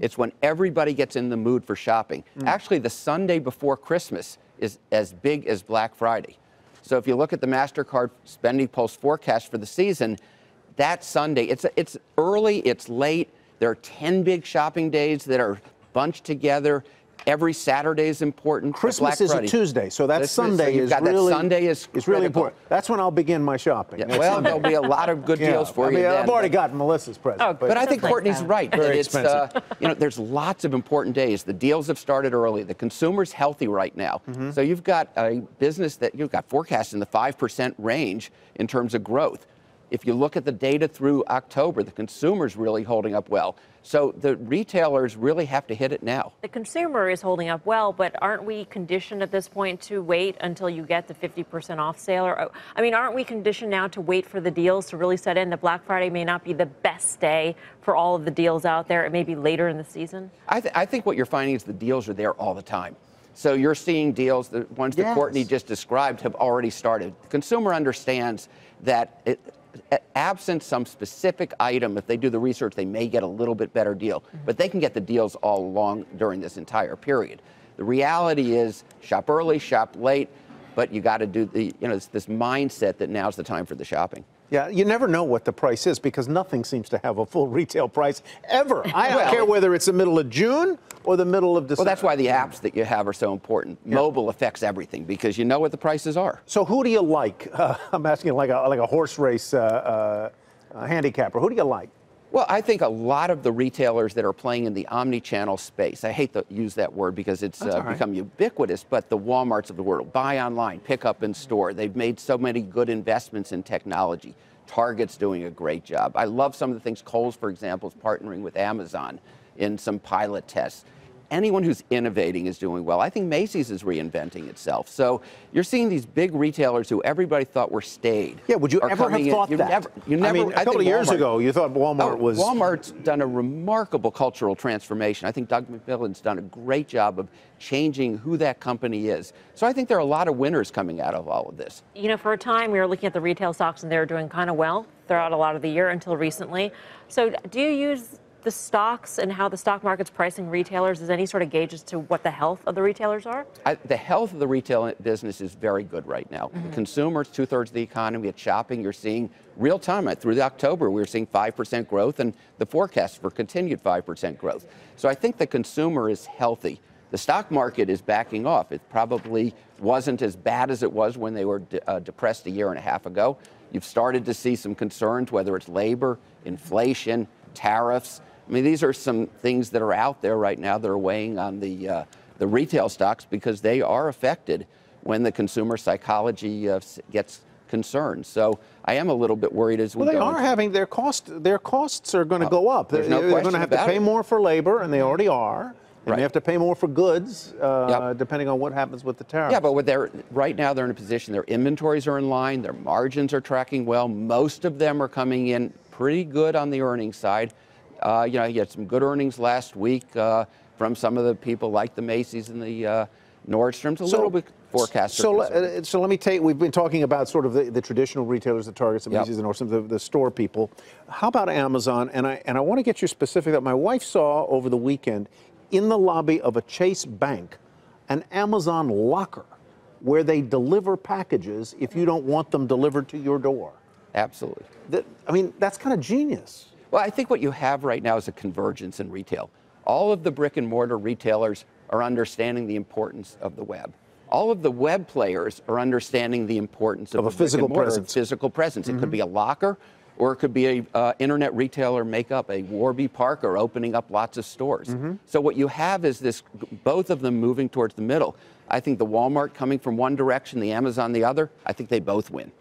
It's when everybody gets in the mood for shopping. Actually, the Sunday before Christmas is as big as Black Friday. So if you look at the MasterCard Spending Pulse forecast for the season, that Sunday, it's early, it's late. There are 10 big shopping days that are bunched together. Every Saturday is important. Christmas is a Tuesday, so that Sunday is really important. That's when I'll begin my shopping. Yeah, well, there'll be a lot of good deals for you then. I've already gotten Melissa's present. Oh, but I think Courtney's right. Very expensive. There's lots of important days. The deals have started early. The consumer's healthy right now. So you've got a business that you've got forecast in the 5% range in terms of growth. If you look at the data through October, the consumer's really holding up well. So the retailers really have to hit it now. The consumer is holding up well, but aren't we conditioned at this point to wait until you get the 50% off sale? Or, I mean, aren't we conditioned now to wait for the deals to really set in? The Black Friday may not be the best day for all of the deals out there. It may be later in the season. I think what you're finding is the deals are there all the time. So you're seeing deals, the ones that Courtney just described have already started. The consumer understands that absent some specific item, if they do the research, they may get a little bit better deal. But they can get the deals all along during this entire period. The reality is shop early, shop late, but you got to do it's this mindset that now's the time for the shopping. Yeah, you never know what the price is because nothing seems to have a full retail price ever. I don't care whether it's the middle of June or the middle of December. Well, that's why the apps that you have are so important. Yeah. Mobile affects everything because you know what the prices are. So who do you like? I'm asking like a horse race handicapper. Who do you like? Well, I think a lot of the retailers that are playing in the omni-channel space, I hate to use that word because it's become ubiquitous, but the Walmarts of the world, buy online, pick up in store. They've made so many good investments in technology. Target's doing a great job. I love some of the things. Kohl's, for example, is partnering with Amazon in some pilot tests. Anyone who's innovating is doing well. I think Macy's is reinventing itself. So you're seeing these big retailers who everybody thought were stayed. Yeah, would you ever have thought that? You never, I mean, a couple of years ago, you thought Walmart was... Walmart's done a remarkable cultural transformation. I think Doug McMillon's done a great job of changing who that company is. So I think there are a lot of winners coming out of all of this. You know, for a time, we were looking at the retail stocks, and they were doing kind of well throughout a lot of the year until recently. So do you use the stocks and how the stock market's pricing retailers as any sort of gauge as to what the health of the retailers are? The health of the retail business is very good right now. The consumers, 2/3 of the economy, at shopping, you're seeing real time. Through the October, we were seeing 5% growth and the forecast for continued 5% growth. So I think the consumer is healthy. The stock market is backing off. It probably wasn't as bad as it was when they were depressed a year and a half ago. You've started to see some concerns, whether it's labor, inflation, tariffs. I mean, these are some things that are out there right now that are weighing on the retail stocks because they are affected when the consumer psychology gets concerned. So I am a little bit worried as we go. Well, they are having their costs are going to go up. There's no They're going to have to pay more for labor, and they already are. And they have to pay more for goods, depending on what happens with the tariffs. Yeah, but right now they're in a position, their inventories are in line, their margins are tracking well. Most of them are coming in pretty good on the earnings side. You had some good earnings last week from some of the people like the Macy's and the Nordstroms, a little bit forecast. So let me take, we've been talking about sort of the traditional retailers, the Targets, the Macy's, and Nordstroms, the store people. How about Amazon? And I want to get you specific that my wife saw over the weekend in the lobby of a Chase bank an Amazon locker where they deliver packages if you don't want them delivered to your door. Absolutely. I mean, that's kind of genius. Well, I think what you have right now is a convergence in retail. All of the brick and mortar retailers are understanding the importance of the web. All of the web players are understanding the importance of a physical presence. It could be a locker, or it could be a internet retailer makeup, a Warby Parker opening up lots of stores. So what you have is this, both of them moving towards the middle. I think the Walmart coming from one direction, the Amazon the other, I think they both win.